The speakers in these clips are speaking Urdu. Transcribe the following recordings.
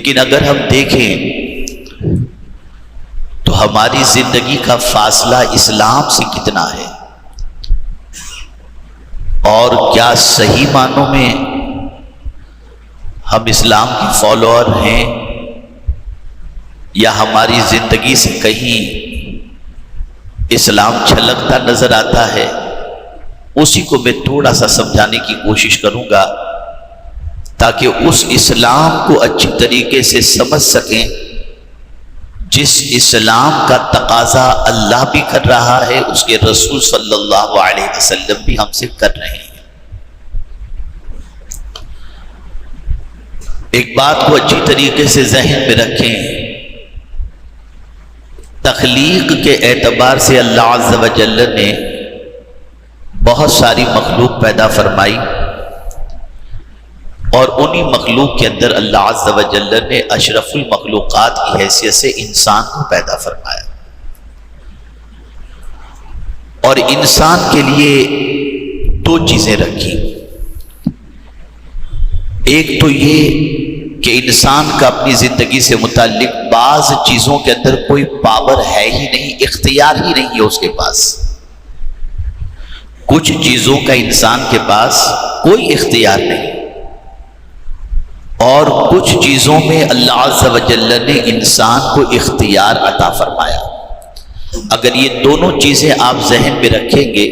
لیکن اگر ہم دیکھیں تو ہماری زندگی کا فاصلہ اسلام سے کتنا ہے، اور کیا صحیح معنوں میں ہم اسلام کے فالوور ہیں، یا ہماری زندگی سے کہیں اسلام چھلکتا نظر آتا ہے؟ اسی کو میں تھوڑا سا سمجھانے کی کوشش کروں گا تاکہ اس اسلام کو اچھی طریقے سے سمجھ سکیں جس اسلام کا تقاضا اللہ بھی کر رہا ہے، اس کے رسول صلی اللہ علیہ وسلم بھی ہم سے کر رہے ہیں۔ ایک بات کو اچھی طریقے سے ذہن میں رکھیں، تخلیق کے اعتبار سے اللہ عز و جل نے بہت ساری مخلوق پیدا فرمائی، اور انہی مخلوق کے اندر اللہ عز و جل نے اشرف المخلوقات کی حیثیت سے انسان کو پیدا فرمایا، اور انسان کے لیے دو چیزیں رکھی۔ ایک تو یہ کہ انسان کا اپنی زندگی سے متعلق بعض چیزوں کے اندر کوئی پاور ہے ہی نہیں، اختیار ہی نہیں ہے اس کے پاس۔ کچھ چیزوں کا انسان کے پاس کوئی اختیار نہیں، اور کچھ چیزوں میں اللہ عز و جل نے انسان کو اختیار عطا فرمایا۔ اگر یہ دونوں چیزیں آپ ذہن میں رکھیں گے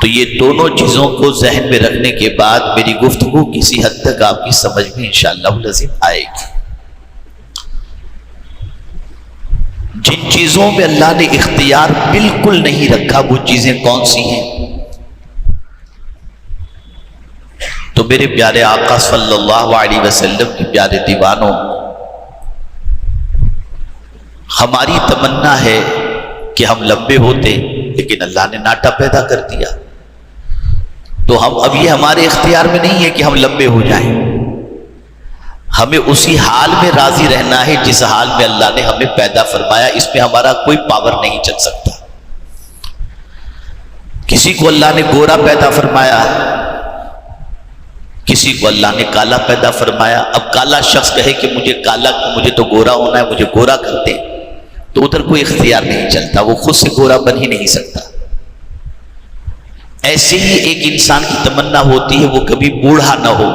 تو یہ دونوں چیزوں کو ذہن میں رکھنے کے بعد میری گفتگو کسی حد تک آپ کی سمجھ میں انشاءاللہ العظیم آئے گی۔ جن چیزوں میں اللہ نے اختیار بالکل نہیں رکھا وہ چیزیں کون سی ہیں؟ تو میرے پیارے آقا صلی اللہ علیہ وسلم کے پیارے دیوانوں، ہماری تمنا ہے کہ ہم لمبے ہوتے، لیکن اللہ نے ناٹا پیدا کر دیا، تو ہم اب یہ ہمارے اختیار میں نہیں ہے کہ ہم لمبے ہو جائیں۔ ہمیں اسی حال میں راضی رہنا ہے جس حال میں اللہ نے ہمیں پیدا فرمایا، اس میں ہمارا کوئی پاور نہیں چل سکتا۔ کسی کو اللہ نے گورا پیدا فرمایا، کسی کو اللہ نے کالا پیدا فرمایا۔ اب کالا شخص کہے کہ مجھے کالا، مجھے تو گورا ہونا ہے، مجھے گورا کر دیں، تو ادھر کوئی اختیار نہیں چلتا، وہ خود سے گورا بن ہی نہیں سکتا۔ ایسے ہی ایک انسان کی تمنا ہوتی ہے وہ کبھی بوڑھا نہ ہو،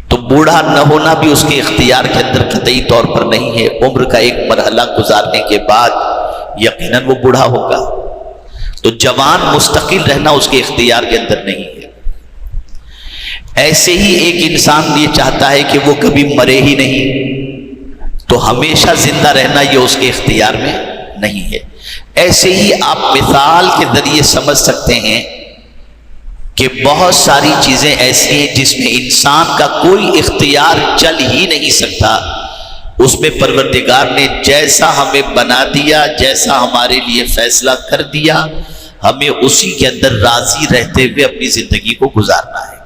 تو بوڑھا نہ ہونا بھی اس کے اختیار کے اندر قطعی طور پر نہیں ہے۔ عمر کا ایک مرحلہ گزارنے کے بعد یقیناً وہ بوڑھا ہوگا، تو جوان مستقل رہنا اس کے اختیار کے اندر نہیں ہے۔ ایسے ہی ایک انسان یہ چاہتا ہے کہ وہ کبھی مرے ہی نہیں، تو ہمیشہ زندہ رہنا یہ اس کے اختیار میں نہیں ہے۔ ایسے ہی آپ مثال کے ذریعے سمجھ سکتے ہیں کہ بہت ساری چیزیں ایسی ہیں جس میں انسان کا کوئی اختیار چل ہی نہیں سکتا، اس میں پروردگار نے جیسا ہمیں بنا دیا، جیسا ہمارے لیے فیصلہ کر دیا، ہمیں اسی کے اندر راضی رہتے ہوئے اپنی زندگی کو گزارنا ہے۔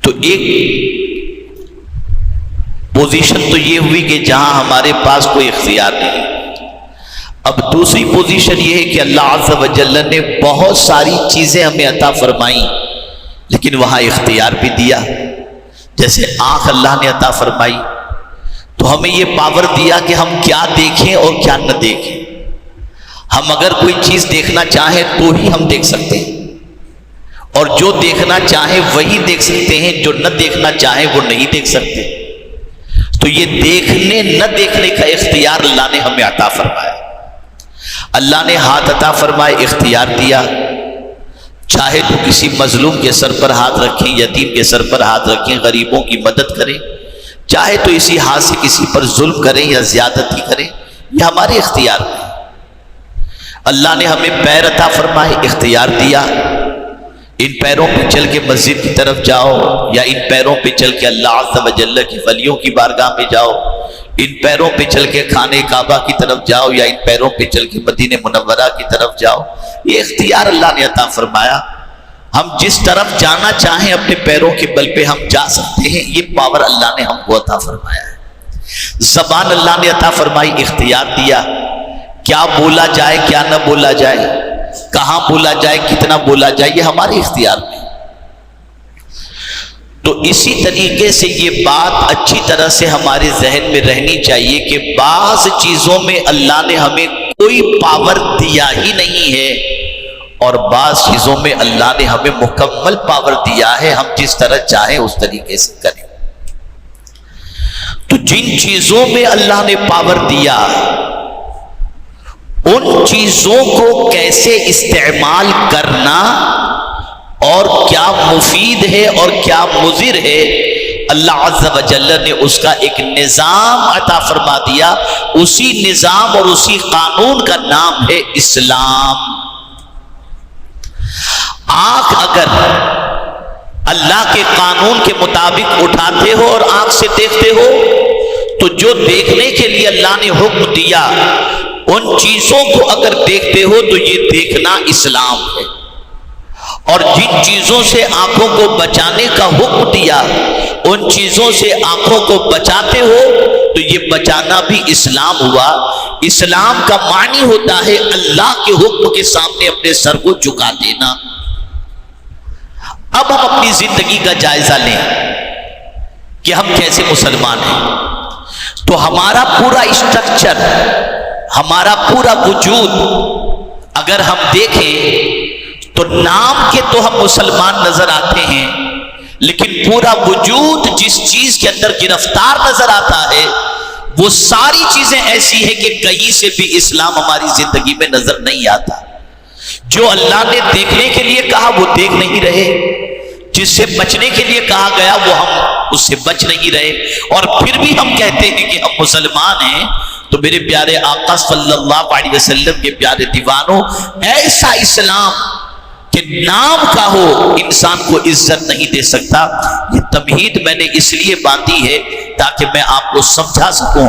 تو ایک پوزیشن تو یہ ہوئی کہ جہاں ہمارے پاس کوئی اختیار نہیں۔ اب دوسری پوزیشن یہ ہے کہ اللہ عز و جل نے بہت ساری چیزیں ہمیں عطا فرمائیں، لیکن وہاں اختیار بھی دیا۔ جیسے آنکھ اللہ نے عطا فرمائی، تو ہمیں یہ پاور دیا کہ ہم کیا دیکھیں اور کیا نہ دیکھیں۔ ہم اگر کوئی چیز دیکھنا چاہیں تو ہی ہم دیکھ سکتے ہیں، اور جو دیکھنا چاہیں وہی دیکھ سکتے ہیں، جو نہ دیکھنا چاہیں وہ نہیں دیکھ سکتے۔ تو یہ دیکھنے نہ دیکھنے کا اختیار اللہ نے ہمیں عطا فرمایا۔ اللہ نے ہاتھ عطا فرمائے، اختیار دیا، چاہے تو کسی مظلوم کے سر پر ہاتھ رکھیں، یتیم کے سر پر ہاتھ رکھیں، غریبوں کی مدد کریں، چاہے تو اسی ہاتھ سے کسی پر ظلم کریں یا زیادتی کریں، یہ ہمارے اختیار میں۔ اللہ نے ہمیں پیر عطا فرمائے، اختیار دیا، ان پیروں پہ چل کے مسجد کی طرف جاؤ، یا ان پیروں پہ چل کے اللہ عز و جل کی ولیوں کی بارگاہ میں جاؤ، ان پیروں پہ چل کے خانہ کعبہ کی طرف جاؤ، یا ان پیروں پہ چل کے مدینہ منورہ کی طرف جاؤ۔ یہ اختیار اللہ نے عطا فرمایا۔ ہم جس طرف جانا چاہیں اپنے پیروں کے بل پہ ہم جا سکتے ہیں، یہ پاور اللہ نے ہم کو عطا فرمایا ہے۔ زبان اللہ نے عطا فرمائی، اختیار دیا، کیا بولا جائے کیا نہ بولا جائے، کہاں بولا جائے کتنا بولا جائے، یہ ہمارے اختیار میں۔ تو اسی طریقے سے یہ بات اچھی طرح سے ہمارے ذہن میں رہنی چاہیے کہ بعض چیزوں میں اللہ نے ہمیں کوئی پاور دیا ہی نہیں ہے، اور بعض چیزوں میں اللہ نے ہمیں مکمل پاور دیا ہے، ہم جس طرح چاہیں اس طریقے سے کریں۔ تو جن چیزوں میں اللہ نے پاور دیا، ان چیزوں کو کیسے استعمال کرنا اور کیا مفید ہے اور کیا مضر ہے، اللہ عز و جل نے اس کا ایک نظام عطا فرما دیا۔ اسی نظام اور اسی قانون کا نام ہے اسلام۔ آنکھ اگر اللہ کے قانون کے مطابق اٹھاتے ہو اور آنکھ سے دیکھتے ہو تو جو دیکھنے کے لیے اللہ نے حکم دیا ان چیزوں کو اگر دیکھتے ہو تو یہ دیکھنا اسلام ہے، اور جن چیزوں سے آنکھوں کو بچانے کا حکم دیا ان چیزوں سے آنکھوں کو بچاتے ہو تو یہ بچانا بھی اسلام ہوا۔ اسلام کا معنی ہوتا ہے اللہ کے حکم کے سامنے اپنے سر کو جھکا دینا۔ اب ہم اپنی زندگی کا جائزہ لیں کہ ہم کیسے مسلمان ہیں، تو ہمارا پورا اسٹرکچر، ہمارا پورا وجود اگر ہم دیکھیں تو نام کے تو ہم مسلمان نظر آتے ہیں، لیکن پورا وجود جس چیز کے اندر گرفتار نظر آتا ہے وہ ساری چیزیں ایسی ہیں کہ کہیں سے بھی اسلام ہماری زندگی میں نظر نہیں آتا۔ جو اللہ نے دیکھنے کے لیے کہا وہ دیکھ نہیں رہے، جس سے بچنے کے لیے کہا گیا وہ ہم اس سے بچ نہیں رہے، اور پھر بھی ہم کہتے ہیں کہ ہم مسلمان ہیں۔ تو میرے پیارے آقا صلی اللہ علیہ وسلم کے پیارے دیوانوں، ایسا اسلام کہ نام کا ہو انسان کو عزت نہیں دے سکتا۔ یہ تمہید میں نے اس لیے باندھی ہے تاکہ میں آپ کو سمجھا سکوں۔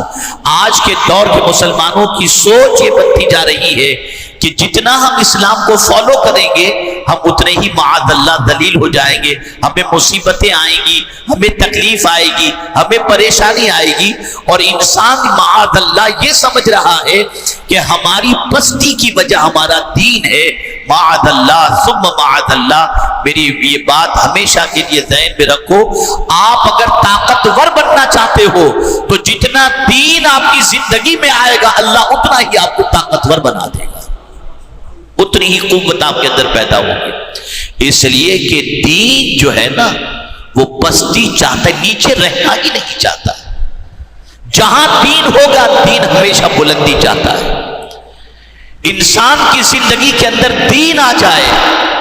آج کے دور کے مسلمانوں کی سوچ یہ بنتی جا رہی ہے کہ جتنا ہم اسلام کو فالو کریں گے ہم اتنے ہی معاذ اللہ ذلیل ہو جائیں گے، ہمیں مصیبتیں آئیں گی، ہمیں تکلیف آئے گی، ہمیں پریشانی آئے گی، اور انسان معاذ اللہ یہ سمجھ رہا ہے کہ ہماری پستی کی وجہ ہمارا دین ہے۔ معاذ اللہ ثم معاذ اللہ۔ میری یہ بات ہمیشہ کے لیے ذہن میں رکھو، آپ اگر طاقتور بننا چاہتے ہو تو جتنا دین آپ کی زندگی میں آئے گا اللہ اتنا ہی آپ کو طاقتور بنا دے گا، اتنی ہی قوت آپ کے اندر پیدا ہوگی۔ اس لیے کہ دین جو ہے نا وہ پستی چاہتا ہے، نیچے رہنا ہی نہیں چاہتا۔ جہاں دین ہوگا دین ہمیشہ بلندی چاہتا ہے۔ انسان کی زندگی کے اندر دین آ جائے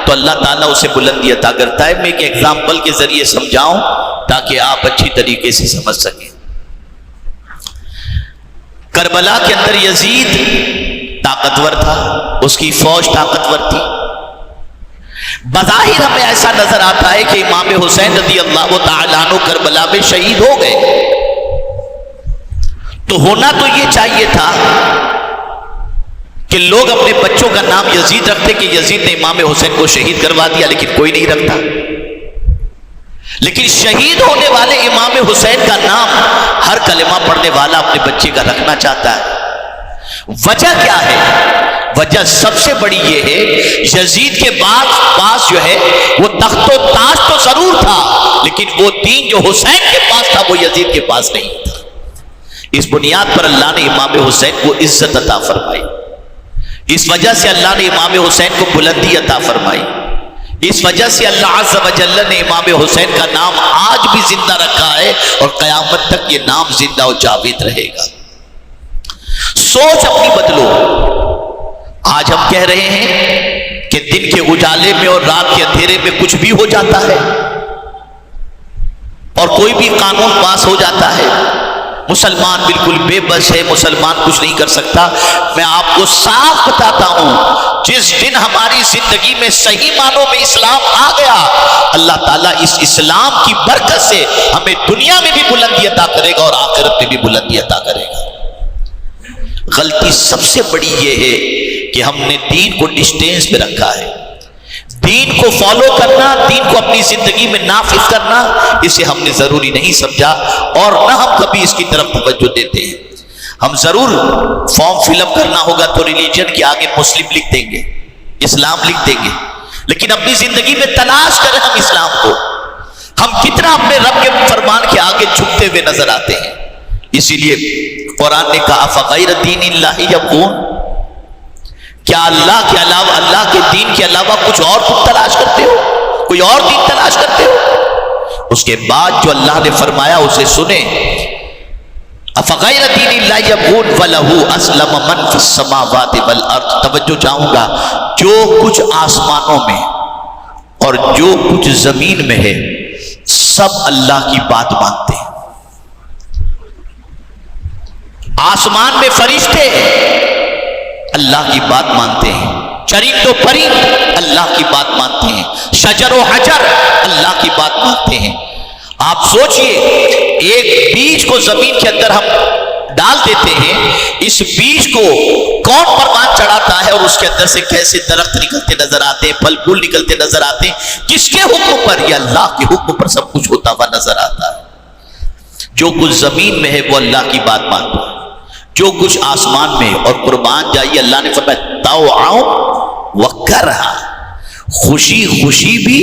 تو اللہ تعالیٰ اسے بلندی عطا کرتا ہے۔ میں ایک ایگزامپل کے ذریعے سمجھاؤں تاکہ آپ اچھی طریقے سے سمجھ سکیں۔ کربلا کے اندر یزید طاقتور تھا، اس کی فوج طاقتور تھی۔ بظاہر ہمیں ایسا نظر آتا ہے کہ امام حسین رضی اللہ تعالیٰ عنہ کربلا میں شہید ہو گئے، تو ہونا تو یہ چاہیے تھا کہ لوگ اپنے بچوں کا نام یزید رکھتے کہ یزید نے امام حسین کو شہید کروا دیا، لیکن کوئی نہیں رکھتا۔ لیکن شہید ہونے والے امام حسین کا نام ہر کلمہ پڑھنے والا اپنے بچے کا رکھنا چاہتا ہے۔ وجہ کیا ہے؟ وجہ سب سے بڑی یہ ہے، یزید کے پاس جو ہے وہ تخت و تاج تو ضرور تھا، لیکن وہ دین جو حسین کے پاس تھا وہ یزید کے پاس نہیں تھا۔ اس بنیاد پر اللہ نے امام حسین کو عزت عطا فرمائی، اس وجہ سے اللہ نے امام حسین کو بلندی عطا فرمائی، اس وجہ سے اللہ عز و جل نے امام حسین کا نام آج بھی زندہ رکھا ہے، اور قیامت تک یہ نام زندہ و جاوید رہے گا۔ سوچ اپنی بدلو۔ آج ہم کہہ رہے ہیں کہ دن کے اجالے میں اور رات کے اندھیرے میں کچھ بھی ہو جاتا ہے اور کوئی بھی قانون پاس ہو جاتا ہے، مسلمان بالکل بے بس ہے، مسلمان کچھ نہیں کر سکتا۔ میں آپ کو صاف بتاتا ہوں، جس دن ہماری زندگی میں صحیح معنوں میں اسلام آ گیا، اللہ تعالیٰ اس اسلام کی برکت سے ہمیں دنیا میں بھی بلندی عطا کرے گا اور آخرت میں بھی بلندی عطا کرے گا۔ غلطی سب سے بڑی یہ ہے کہ ہم نے دین کو ڈسٹینس پہ رکھا ہے۔ دین کو فالو کرنا، دین کو اپنی زندگی میں نافذ کرنا، اسے ہم نے ضروری نہیں سمجھا، اور نہ ہم کبھی اس کی طرف توجہ دیتے ہیں۔ ہم ضرور فارم فل اپ کرنا ہوگا تو ریلیجن کے آگے مسلم لکھ دیں گے، اسلام لکھ دیں گے، لیکن اپنی زندگی میں تلاش کریں ہم اسلام کو۔ ہم کتنا اپنے رب کے فرمان کے آگے جھکتے ہوئے نظر آتے ہیں. اسی لیے قرآن نے کہا فغیر دین اللہ یبغون، کیا اللہ کے علاوہ، اللہ کے دین کے علاوہ کچھ اور تم تلاش کرتے ہو، کوئی اور دین تلاش کرتے ہو؟ اس کے بعد جو اللہ نے فرمایا اسے سنیں. افغیر دین اللہ یبغون وَلَهُ أَسْلَمَ مَنْ فِي السَّمَاوَاتِ وَالْأَرْضِ. توجہ چاہوں گا، جو کچھ آسمانوں میں اور جو کچھ زمین میں ہے سب اللہ کی بات مانتے ہیں. آسمان میں فرشتے اللہ کی بات مانتے ہیں، چرند و پرند اللہ کی بات مانتے ہیں، شجر و حجر اللہ کی بات مانتے ہیں. آپ سوچئے ایک بیج کو زمین کے اندر ہم ڈال دیتے ہیں، اس بیج کو کون پروان چڑھاتا ہے اور اس کے اندر سے کیسے درخت نکلتے نظر آتے ہیں، پھل پھول نکلتے نظر آتے ہیں؟ کس کے حکم پر؟ یا اللہ کے حکم پر سب کچھ ہوتا ہوا نظر آتا ہے. جو کچھ زمین میں ہے وہ اللہ کی بات مانتا ہے، جو کچھ آسمان میں. اور قربان جائیے اللہ نے فرمایا طوعا وکرہا، خوشی خوشی بھی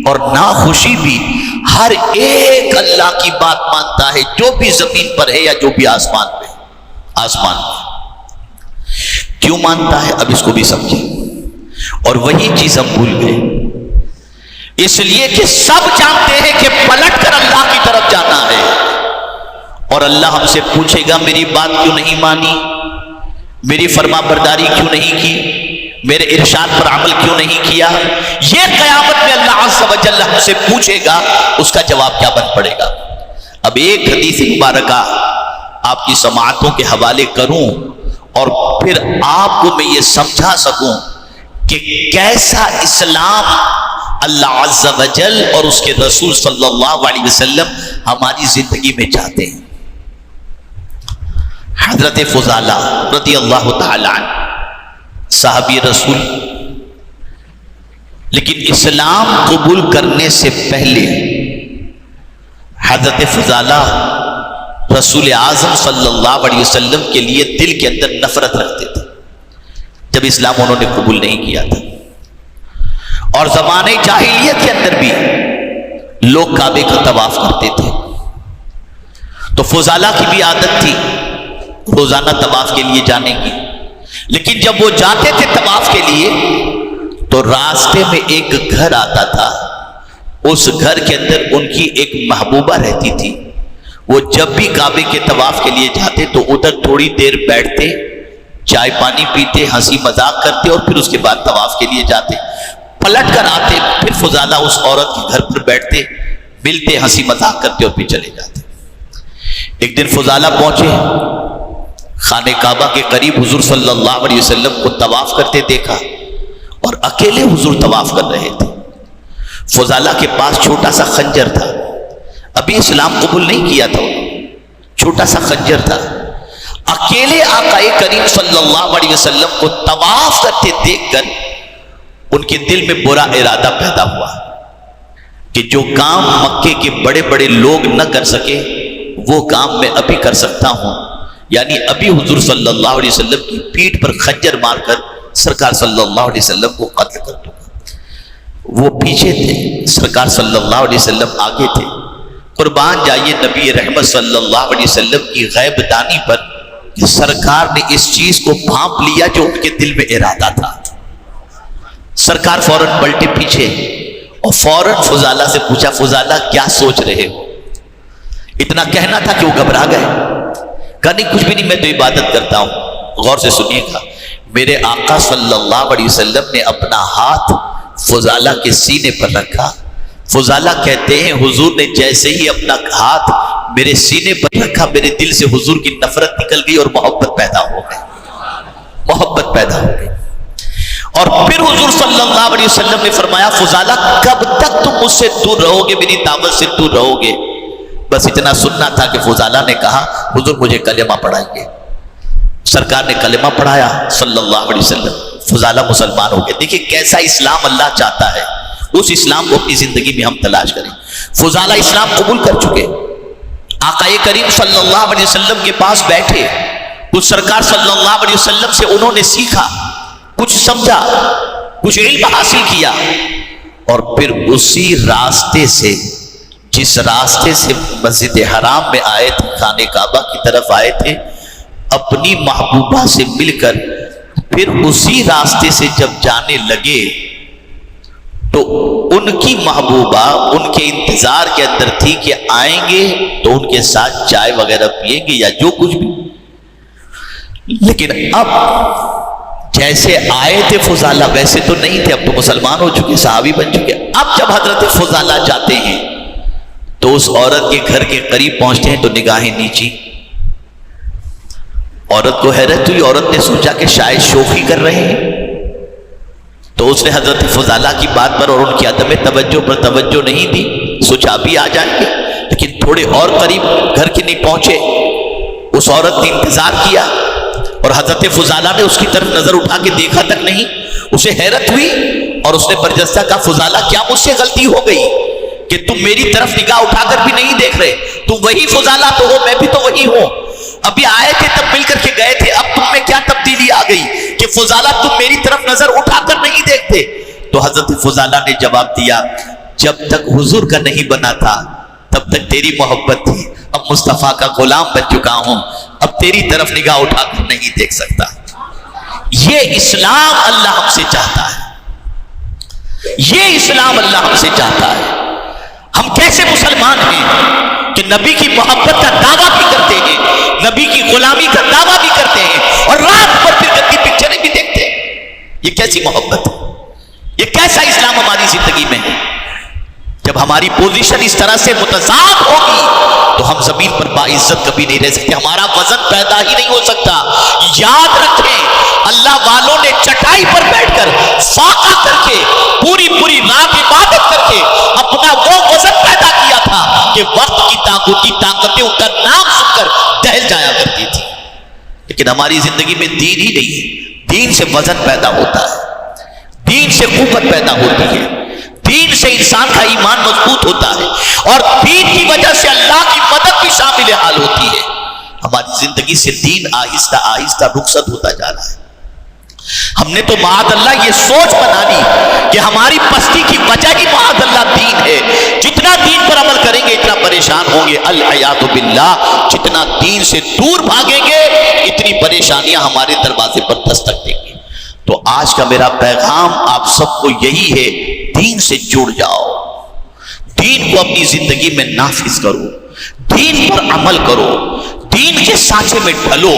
اور ناخوشی بھی ہر ایک اللہ کی بات مانتا ہے، جو بھی زمین پر ہے یا جو بھی آسمان پہ. آسمان میں کیوں مانتا ہے اب اس کو بھی سمجھیں. اور وہی چیز ہم بھول گئے، اس لیے کہ سب جانتے ہیں کہ پلٹ کر اللہ کی طرف جانا ہے. اور اللہ ہم سے پوچھے گا میری بات کیوں نہیں مانی، میری فرما برداری کیوں نہیں کی، میرے ارشاد پر عمل کیوں نہیں کیا. یہ قیامت میں اللہ عز و جل ہم سے پوچھے گا، اس کا جواب کیا بن پڑے گا. اب ایک حدیث مبارکہ آپ کی سماعتوں کے حوالے کروں اور پھر آپ کو میں یہ سمجھا سکوں کہ کیسا اسلام اللہ عز و جل اور اس کے رسول صلی اللہ علیہ وسلم ہماری زندگی میں چاہتے ہیں. حضرت فضالہ رضی اللہ تعالی عنہ صحابی رسول، لیکن اسلام قبول کرنے سے پہلے حضرت فضالہ رسول اعظم صلی اللہ علیہ وسلم کے لیے دل کے اندر نفرت رکھتے تھے جب اسلام انہوں نے قبول نہیں کیا تھا. اور زمانے جاہلیت کے اندر بھی لوگ کعبے کا طواف کرتے تھے، تو فضالہ کی بھی عادت تھی روزانہ طواف کے لیے جانے کی. لیکن جب وہ جاتے تھے طواف کے لیے تو راستے میں ایک گھر آتا تھا، اس گھر کے اندر ان کی ایک محبوبہ رہتی تھی. وہ جب بھی کعبے کے طواف کے لیے جاتے تو ادھر تھوڑی دیر بیٹھتے، چائے پانی پیتے، ہنسی مذاق کرتے اور پھر اس کے بعد طواف کے لیے جاتے. پلٹ کر آتے، پھر فضالہ اس عورت کے گھر پر بیٹھتے، ملتے، ہنسی مذاق کرتے اور پھر چلے جاتے. ایک دن فضالہ پہنچے، خانہ کعبہ کے قریب حضور صلی اللہ علیہ وسلم کو طواف کرتے دیکھا اور اکیلے حضور طواف کر رہے تھے. فضالہ کے پاس چھوٹا سا خنجر تھا، ابھی اسلام قبول نہیں کیا تھا، چھوٹا سا خنجر تھا. اکیلے آقا کریم صلی اللہ علیہ وسلم کو طواف کرتے دیکھ کر ان کے دل میں برا ارادہ پیدا ہوا کہ جو کام مکے کے بڑے بڑے لوگ نہ کر سکے وہ کام میں ابھی کر سکتا ہوں. یعنی ابھی حضور صلی اللہ علیہ وسلم کی پیٹھ پر خنجر مار کر سرکار صلی اللہ علیہ وسلم کو قتل کر دوں گا. وہ پیچھے تھے، سرکار صلی اللہ علیہ وسلم آگے تھے. قربان جائیے نبی رحمت صلی اللہ علیہ وسلم کی غیب دانی پر کہ سرکار نے اس چیز کو بھانپ لیا جو ان کے دل میں ارادہ تھا. سرکار فوراً پلٹے پیچھے اور فوراً فضالہ سے پوچھا فضالہ کیا سوچ رہے ہو؟ اتنا کہنا تھا کہ وہ گھبرا گئے. کہا نہیں کچھ بھی نہیں، میں تو عبادت کرتا ہوں. غور سے سنیے گا، میرے آقا صلی اللہ علیہ وسلم نے اپنا ہاتھ فضالہ کے سینے پر رکھا. فضالہ کہتے ہیں حضور نے جیسے ہی اپنا ہاتھ میرے سینے پر رکھا میرے دل سے حضور کی نفرت نکل گئی اور محبت پیدا ہو گئی. محبت پیدا ہو گئی. اور پھر حضور صلی اللہ علیہ وسلم نے فرمایا فضالہ کب تک تم مجھ سے دور رہو گے، میری دعوت سے دور رہو گے؟ بس اتنا سننا تھا کہ فضالہ نے کہا حضور مجھے کلمہ پڑھائیے. سرکار نے کلمہ پڑھایا صلی اللہ علیہ وسلم، فضالہ مسلمان ہو گئے. دیکھیں کیسا اسلام اللہ چاہتا ہے، اس اسلام کو اپنی زندگی میں ہم تلاش کریں. فضالہ اسلام قبول کر چکے، آقا کریم صلی اللہ علیہ وسلم کے پاس بیٹھے، کچھ سرکار صلی اللہ علیہ وسلم سے انہوں نے سیکھا، کچھ سمجھا، کچھ علم حاصل کیا، اور پھر اسی راستے سے جس راستے سے مسجد حرام میں آئے تھے، خانہ کعبہ کی طرف آئے تھے، اپنی محبوبہ سے مل کر پھر اسی راستے سے جب جانے لگے تو ان کی محبوبہ ان کے انتظار کے اندر تھی کہ آئیں گے تو ان کے ساتھ چائے وغیرہ پیئیں گے یا جو کچھ بھی. لیکن اب جیسے آئے تھے فضالہ ویسے تو نہیں تھے، اب تو مسلمان ہو چکے، صحابی بن چکے. اب جب حضرت فضالہ جاتے ہیں تو اس عورت کے گھر کے قریب پہنچتے ہیں تو نگاہیں نیچی. عورت کو حیرت ہوئی، عورت نے سوچا کہ شاید شوخی کر رہے ہیں، تو اس نے حضرت فضالہ کی بات پر اور ان کی عدم توجہ پر توجہ نہیں دی، سوچا بھی آ جائیں گے. لیکن تھوڑے اور قریب گھر کے نہیں پہنچے، اس عورت نے انتظار کیا اور حضرت فضالہ نے اس کی طرف نظر اٹھا کے دیکھا تک نہیں. اسے حیرت ہوئی اور اس نے برجستہ کہا فضالہ کیا مجھ سے غلطی ہو گئی کہ تم میری طرف نگاہ اٹھا کر بھی نہیں دیکھ رہے؟ تم وہی فضالہ تو ہو، میں بھی تو وہی ہوں. ابھی آئے تھے تب مل کر کے گئے تھے، اب تم میں کیا تبدیلی آ گئی کہ فضالہ تم میری طرف نظر اٹھا کر نہیں دیکھتے؟ تو حضرت فضالہ نے جواب دیا جب تک حضور کا نہیں بنا تھا تب تک تیری محبت تھی، اب مصطفیٰ کا غلام بن چکا ہوں، اب تیری طرف نگاہ اٹھا کر نہیں دیکھ سکتا. یہ اسلام اللہ ہم سے چاہتا ہے، یہ اسلام اللہ ہم سے چاہتا ہے. ہم کیسے مسلمان ہیں کہ نبی کی محبت کا دعویٰ بھی کرتے ہیں، نبی کی غلامی کا دعویٰ بھی کرتے ہیں اور رات بھر پھر گندی پکچریں بھی دیکھتے ہیں. یہ کیسی محبت ہے؟ یہ کیسا اسلام ہماری زندگی میں ہے؟ جب ہماری پوزیشن اس طرح سے متضاد ہوگی تو ہم زمین پر باعزت کبھی نہیں رہ سکتے، ہمارا وزن پیدا ہی نہیں ہو سکتا. یاد رکھیں اللہ والوں نے چٹائی پر بیٹھ کر فاقہ کر کے پوری پوری رات عبادت کر کے اپنا وہ وزن پیدا کیا تھا کہ وقت کی طاقتیں ان کا نام سن کر دہل جایا کرتی تھی. لیکن ہماری زندگی میں دین ہی نہیں ہے. دین سے وزن پیدا ہوتا ہے، دین سے قوت پیدا ہوتی ہے، دین سے انسان کا ایمان مضبوط ہوتا ہے اور دین کی وجہ سے اللہ کی مدد بھی شامل حال ہوتی ہے. ہماری زندگی سے دین آہستہ آہستہ رخصت ہوتا جا رہا ہے. ہم نے تو معاذ اللہ یہ سوچ بنا لی کہ ہماری پستی کی وجہ ہی معاذ اللہ دین ہے. جتنا دین پر عمل کریں گے اتنا پریشان ہوں گے، العیاذ باللہ. جتنا دین سے دور بھاگیں گے اتنی پریشانیاں ہمارے دروازے پر دستک دیں گے. تو آج کا میرا پیغام آپ سب کو یہی ہے، دین سے جڑ جاؤ، دین کو اپنی زندگی میں نافذ کرو، دین پر عمل کرو، دین کے سانچے میں ڈھلو.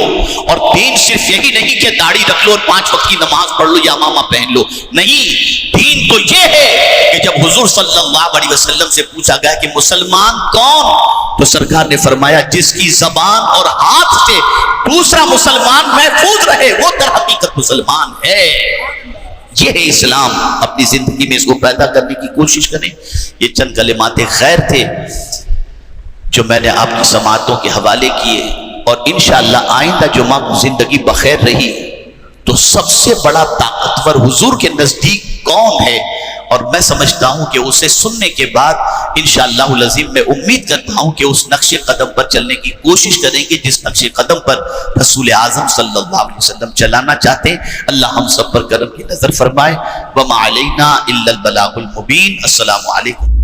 اور دین صرف یہی نہیں کہ داڑھی رکھ لو اور 5 وقت کی نماز پڑھ لو یا امامہ پہن لو، نہیں. دین تو یہ ہے کہ جب حضور صلی اللہ علیہ وسلم سے پوچھا گیا کہ مسلمان کون، تو سرکار نے فرمایا جس کی زبان اور ہاتھ سے دوسرا مسلمان محفوظ رہے وہ در حقیقت مسلمان ہے. یہ ہے اسلام. اپنی زندگی میں اس کو پیدا کرنے کی کوشش کریں. یہ چند کلمات خیر تھے جو میں نے آپ کی سماعتوں کے حوالے کیے، اور انشاءاللہ آئندہ جمعہ کو زندگی بخیر رہی تو سب سے بڑا طاقتور حضور کے نزدیک کون ہے، اور میں سمجھتا ہوں کہ اسے سننے کے بعد انشاءاللہ العظیم میں امید کرتا ہوں کہ اس نقش قدم پر چلنے کی کوشش کریں گے جس نقش قدم پر رسول اعظم صلی اللہ علیہ وسلم چلانا چاہتے ہیں. اللہ ہم سب پر کرم کی نظر فرمائے. وما علینا الا البلاغ المبین. السلام علیکم.